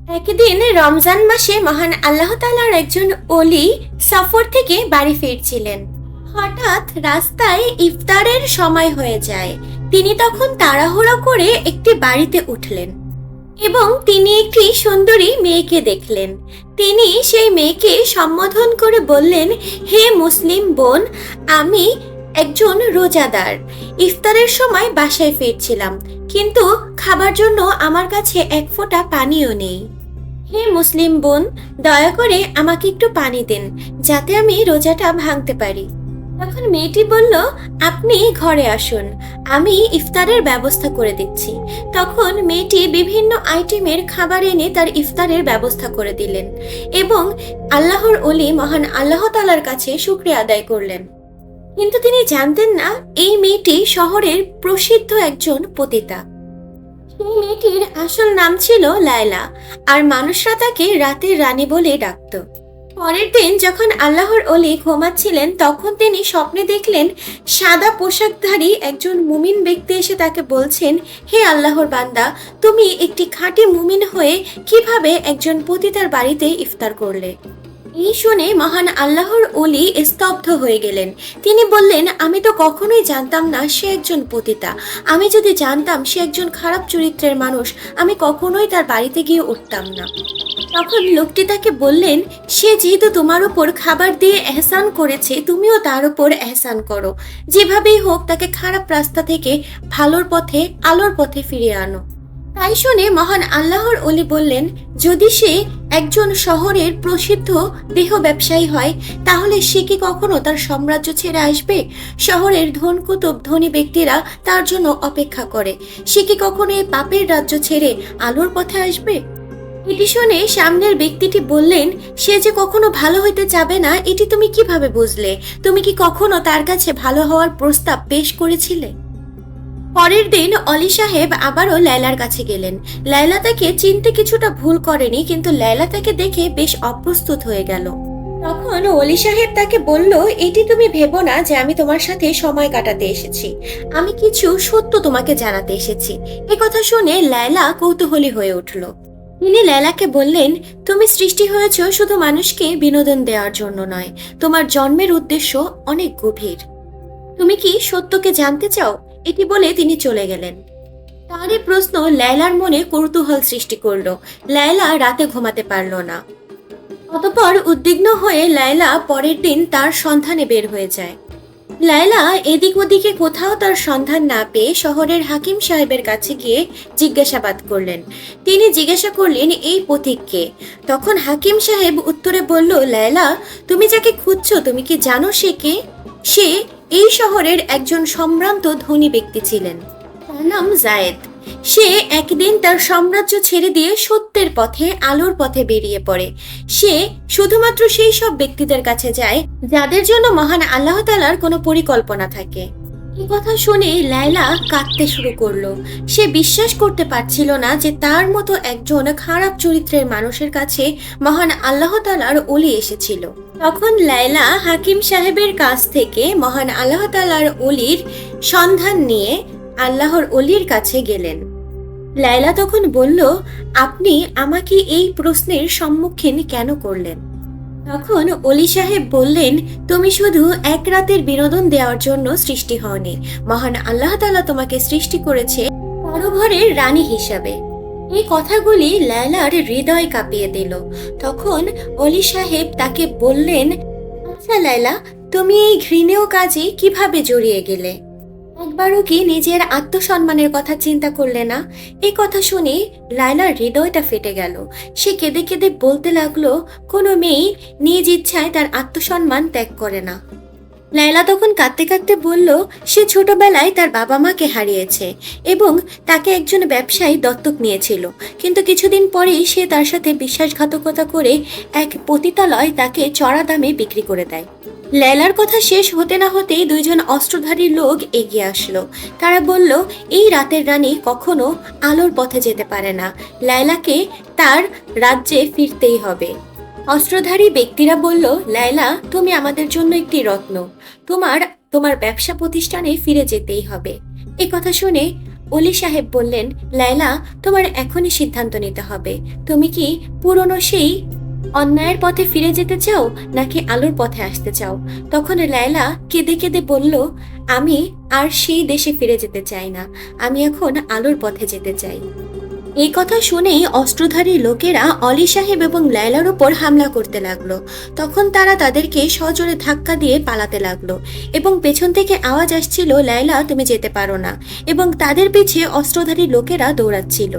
একদিন রমজান মাসে মহান আল্লাহ তাআলার একজন ওলি সফর থেকে বাড়ি ফিরছিলেন। হঠাৎ রাস্তায় ইফতারের সময় হয়ে যায়। তিনি তখন তাড়াহুড়ো করে একটি বাড়িতে উঠলেন এবং তিনি একটি সুন্দরী মেয়েকে দেখলেন। তিনি সেই মেয়েকে সম্বোধন করে বললেন, হে মুসলিম বোন, আমি একজন রোজাদার। ইফতারের সময় বাসায় ফিরছিলাম, কিন্তু খাবার জন্য আমার কাছে এক ফোঁটা পানিও নেই। হে মুসলিম বোন, দয়া করে আমাকে একটু পানি দিন, যাতে আমি রোজাটা ভাঙতে পারি। তখন মেয়েটি বলল, আপনি ঘরে আসুন, আমি ইফতারের ব্যবস্থা করে দিচ্ছি। তখন মেয়েটি বিভিন্ন আইটেমের খাবার এনে তার ইফতারের ব্যবস্থা করে দিলেন এবং আল্লাহর ওলি মহান আল্লাহ তাআলার কাছে শুকরিয়া আদায় করলেন। কিন্তু তিনি জানতেন না এই মেয়েটি শহরের প্রসিদ্ধ একজন পতিতা। সেই মেয়েটির আসল নাম ছিল লায়লা, আর মানুষরা তাকে রাতের রানী বলে ডাকত। পরের দিন যখন আল্লাহর ওলি ঘুমাচ্ছিলেন, তখন তিনি স্বপ্নে দেখলেন সাদা পোশাকধারী একজন মুমিন ব্যক্তি এসে তাকে বলছেন, হে আল্লাহর বান্দা, তুমি একটি খাঁটি মুমিন হয়ে কিভাবে একজন পতিতার বাড়িতে ইফতার করলে? এই শুনে মহান আল্লাহর ওলি স্তব্ধ হয়ে গেলেন। তিনি বললেন, আমি তো কখনোই জানতাম না সে একজন পতিতা। আমি যদি জানতাম সে একজন খারাপ চরিত্রের মানুষ, আমি কখনোই তার বাড়িতে গিয়ে উঠতাম না। তখন লোকটি তাকে বললেন, সে যেহেতু তোমার উপর খাবার দিয়ে এহসান করেছে, তুমিও তার উপর এহসান করো। যেভাবেই হোক তাকে খারাপ রাস্তা থেকে ভালোর পথে, আলোর পথে ফিরিয়ে আনো। তাই শুনে মহান আল্লাহর ওলি বললেন, যদি সে একজন শহরের প্রসিদ্ধ দেহ ব্যবসায়ী হয়, তাহলে সে কি কখনো তার সাম্রাজ্য ছেড়ে আসবে? শহরের ধনকুতুব ধনী ব্যক্তিরা তার জন্য অপেক্ষা করে। সে কি কখনো এই পাপের রাজ্য ছেড়ে আলোর পথে আসবে? এটি শুনে সামনের ব্যক্তিটি বললেন, সে যে কখনো ভালো হইতে চাবে না, এটি তুমি কিভাবে বুঝলে? তুমি কি কখনো তার কাছে ভালো হওয়ার প্রস্তাব পেশ করেছিলে? পরের দিন অলি সাহেব আবারও লায়লার কাছে গেলেন। লায়লা তাকে চিনতে কিছুটা ভুল করেনি, কিন্তু লায়লা তাকে দেখে বেশ অপ্রস্তুত হয়ে গেল। তখন অলি সাহেব তাকে বলল, এটি তুমি ভেবো না যে আমি তোমার সাথে সময় কাটাতে এসেছি। আমি কিছু সত্য তোমাকে জানাতে এসেছি। এ কথা শুনে লায়লা কৌতূহলী হয়ে উঠল। তিনি লায়লাকে বললেন, তুমি সৃষ্টি হয়েছ শুধু মানুষকে বিনোদন দেওয়ার জন্য নয়, তোমার জন্মের উদ্দেশ্য অনেক গভীর। তুমি কি সত্যকে জানতে চাও? এটি বলে তিনি চলে গেলেন। তার এই প্রশ্ন লায়লার মনে কৌতূহল সৃষ্টি করলো। লায়লা রাতে ঘুমাতে পারল না। অতঃপর উদ্বিগ্ন হয়ে লায়লা পরের দিন তার সন্ধানে বের হয়ে যায়। লায়লা এদিক ওদিকে কোথাও তার সন্ধান না পেয়ে শহরের হাকিম সাহেবের কাছে গিয়ে জিজ্ঞাসাবাদ করলেন। তিনি জিজ্ঞাসা করলেন, এই পথিককে? তখন হাকিম সাহেব উত্তরে বলল, লায়লা, তুমি যাকে খুঁজছো, তুমি কি জানো সে কে? সে এই শহরের একজন সম্ভ্রান্ত ধনী ব্যক্তি ছিলেন। তার নাম জায়েদ। সে একদিন তার সাম্রাজ্য ছেড়ে দিয়ে সত্যের পথে, আলোর পথে বেরিয়ে পড়ে। সে শুধুমাত্র সেই সব ব্যক্তিদের কাছে যায় যাদের জন্য মহান আল্লাহ তাআলার কোনো পরিকল্পনা থাকে। এই কথা শুনে লায়লা কাঁদতে শুরু করলো। সে বিশ্বাস করতে পারছিল না যে তার মতো একজন খারাপ চরিত্রের মানুষের কাছে মহান আল্লাহ তাআলার ওলি এসেছিল। তখন লায়লা হাকিম সাহেবের কাছ থেকে মহান আল্লাহ তাআলার ওলির সন্ধান নিয়ে আল্লাহর ওলির কাছে গেলেন। লায়লা তখন বলল, আপনি আমাকে এই প্রশ্নের সম্মুখীন কেন করলেন? তখন ওলি সাহেব বললেন, তুমি শুধু এক রাতের বিনোদন দেওয়ার জন্য সৃষ্টি হওনি, মহান আল্লাহ তাআলা তোমাকে সৃষ্টি করেছে পরঘরের রানী হিসাবে। এই কথাগুলি লায়লার হৃদয় কাঁপিয়ে দিল। তখন ওলি সাহেব তাকে বললেন, আচ্ছা লায়লা, তুমি এই ঘৃণেয় কাজে কিভাবে জড়িয়ে গেলে? একবারও কি নিজের আত্মসম্মানের কথা চিন্তা করলে না? এই কথা শুনে লায়লার হৃদয়টা ফেটে গেল। সে কেঁদে কেঁদে বলতে লাগলো, কোনো মেয়ে নিজ ইচ্ছায় তার আত্মসম্মান ত্যাগ করে না। লায়লা তখন কাঁদতে কাঁদতে বলল, সে ছোটবেলায় তার বাবা মাকে হারিয়েছে এবং তাকে একজন ব্যবসায়ী দত্তক নিয়েছিল, কিন্তু কিছুদিন পরেই সে তার সাথে বিশ্বাসঘাতকতা করে এক পতিতালয় তাকে চড়া দামে বিক্রি করে দেয়। লায়লার কথা শেষ হতে না হতেই দুইজন অস্ত্রধারী লোক এগিয়ে আসলো। তারা বলল, এই রাতের রানী কখনো আলোর পথে যেতে পারে না, লায়লাকে তার রাজ্যে ফিরতেই হবে। অস্ত্রধারী ব্যক্তিরা বলল, লায়লা, তুমি আমাদের জন্য একটি রত্ন, তোমার তোমার ব্যবসা প্রতিষ্ঠানে ফিরে যেতেই হবে। এ কথা শুনে ওলি সাহেব বললেন, লায়লা, তোমার এখনই সিদ্ধান্ত নিতে হবে। তুমি কি পুরনো সেই অন্যায়ের পথে ফিরে যেতে চাও, নাকি আলোর পথে আসতে চাও? তখন লায়লা কেঁদে কেঁদে বলল, আমি আর সেই দেশে ফিরে যেতে চাই না, আমি এখন আলোর পথে যেতে চাই। এই কথা শুনেই অস্ত্রধারী লোকেরা অলি সাহেব এবং লায়লার উপর হামলা করতে লাগলো। তখন তারা তাদেরকে সজোরে ধাক্কা দিয়ে পালাতে লাগলো এবং পেছন থেকে আওয়াজ আসছিল, লায়লা, তুমি যেতে পারো না, এবং তাদের পিছে অস্ত্রধারী লোকেরা দৌড়াচ্ছিল।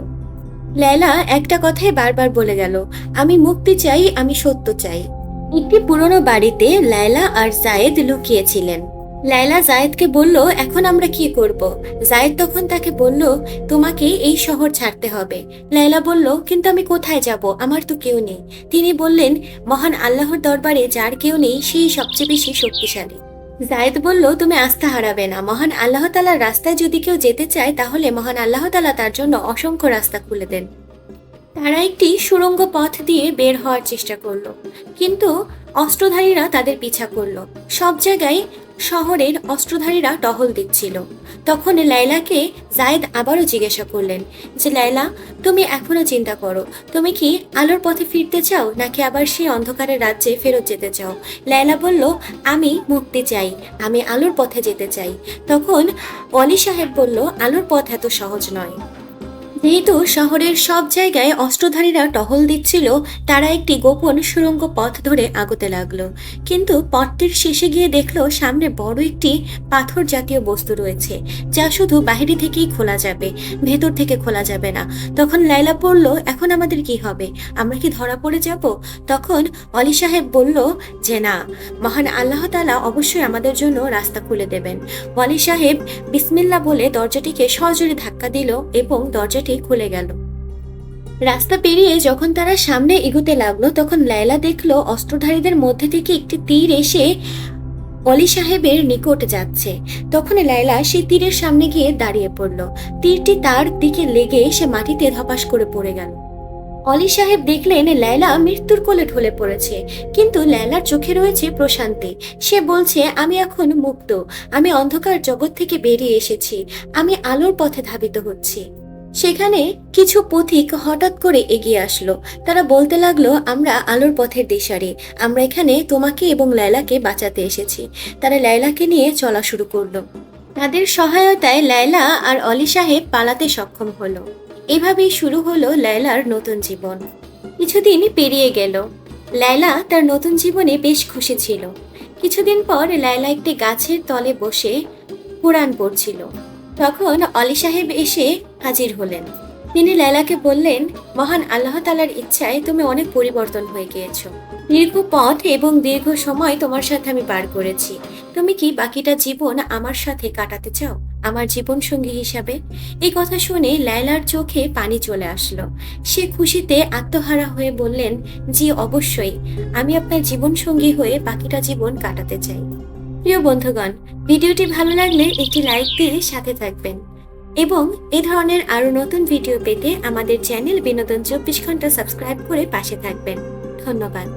লায়লা একটা কথাই বারবার বলে গেল, আমি মুক্তি চাই, আমি সত্য চাই। একটি পুরনো বাড়িতে লায়লা আর জায়েদ লুকিয়েছিলেন। লায়লা জায়েদকে বলল, এখন আমরা কি করব? জায়েদ তখন তাকে বলল, তোমাকে এই শহর ছাড়তে হবে। লায়লা বলল, কিন্তু আমি কোথায় যাব? আমার তো কেউ নেই। তিনি বললেন, মহান আল্লাহর দরবারে যার কেউ নেই সেই সবচেয়ে বেশি শক্তিশালী। জায়েদ বলল, তুমি আস্থা হারাবে না। মহান আল্লাহ তাআলার রাস্তায় যদি কেউ যেতে চায়, তাহলে মহান আল্লাহ তাআলা তার জন্য অসংখ্য রাস্তা খুলে দেন। তারা একটি সুড়ঙ্গ পথ দিয়ে বের হওয়ার চেষ্টা করলো, কিন্তু অস্ত্রধারীরা তাদের পিছা করলো। সব জায়গায় শহরের অস্ত্রধারীরা টহল দিচ্ছিল। তখন লায়লাকে জায়েদ আবারও জিজ্ঞাসা করলেন যে, লায়লা, তুমি এখনো চিন্তা করো, তুমি কি আলোর পথে ফিরতে চাও, নাকি আবার সেই অন্ধকারের রাজ্যে ফেরত যেতে চাও? লায়লা বলল, আমি মুক্তি চাই, আমি আলোর পথে যেতে চাই। তখন অলি সাহেব বলল, আলোর পথ এত সহজ নয়। যেহেতু শহরের সব জায়গায় অস্ত্রধারীরা টহল দিচ্ছিল, তারা একটি গোপন সুড়ঙ্গ পথ ধরে আগতে লাগলো। কিন্তু পথটির শেষে গিয়ে দেখলো সামনে বড় একটি পাথর জাতীয় বস্তু রয়েছে, যা শুধু বাইরে থেকেই খোলা যাবে, ভেতর থেকে খোলা যাবে না। তখন লায়লা বলল, এখন আমাদের কি হবে? আমরা কি ধরা পড়ে যাব? তখন অলি সাহেব বলল যে, না, মহান আল্লাহ তাআলা অবশ্যই আমাদের জন্য রাস্তা খুলে দেবেন। অলি সাহেব বিসমিল্লাহ বলে দরজাটিকে সজোরে ধাক্কা দিল এবং দরজাটি খুলে গেল। রাস্তা পেরিয়ে যখন তারা সামনে এগোতে লাগলো, তখন লায়লা দেখলো অস্ত্রধারীদের মধ্যে থেকে একটি তীর এসে অলি সাহেবের নিকট যাচ্ছে। তখন লায়লা সেই তীরের সামনে গিয়ে দাঁড়িয়ে পড়ল। তীরটি তার দিকে লেগে সে মাটিতে ধপাস করে পড়ে গেল। অলি সাহেব দেখলেন লায়লা মৃত্যুর কোলে ঢলে পড়েছে, কিন্তু লায়লার চোখে রয়েছে প্রশান্তি। সে বলছে, আমি এখন মুক্ত, আমি অন্ধকার জগৎ থেকে বেরিয়ে এসেছি, আমি আলোর পথে ধাবিত হচ্ছি। সেখানে কিছু পথিক হঠাৎ করে এগিয়ে আসলো। তারা বলতে লাগলো, আমরা আলোর পথের দিশারি, আমরা এখানে তোমাকে এবং লায়লাকে বাঁচাতে এসেছি। তারা লায়লাকে নিয়ে চলা শুরু করলো। তাদের সহায়তায় লায়লা আর অলি সাহেব পালাতে সক্ষম হলো। এভাবেই শুরু হলো লায়লার নতুন জীবন। কিছুদিন পেরিয়ে গেল। লায়লা তার নতুন জীবনে বেশ খুশি ছিল। কিছুদিন পর লায়লা একটি গাছের তলে বসে কোরআন পড়ছিল। তখন অলি সাহেব এসে হাজির হলেন। তিনি লায়লাকে বললেন, মহান আল্লাহ তাআলার ইচ্ছায় তুমি অনেক পরিবর্তন হয়ে গিয়েছো। দীর্ঘ পথ এবং দীর্ঘ সময় তোমার সাথে আমি পার করেছি। তুমি কি বাকিটা জীবন আমার সাথে কাটাতে চাও, আমার জীবন সঙ্গী হিসাবে? এই কথা শুনে লায়লার চোখে পানি চলে আসলো। সে খুশিতে আত্মহারা হয়ে বললেন, জি অবশ্যই, আমি আপনার জীবন সঙ্গী হয়ে বাকিটা জীবন কাটাতে চাই। প্রিয় বন্ধুগণ, ভিডিওটি ভালো লাগলে একটি লাইক দিয়ে সাথে থাকবেন এবং এ ধরনের আরো নতুন ভিডিও পেতে আমাদের চ্যানেল বিনোদন 24 ঘন্টা সাবস্ক্রাইব করে পাশে থাকবেন। ধন্যবাদ।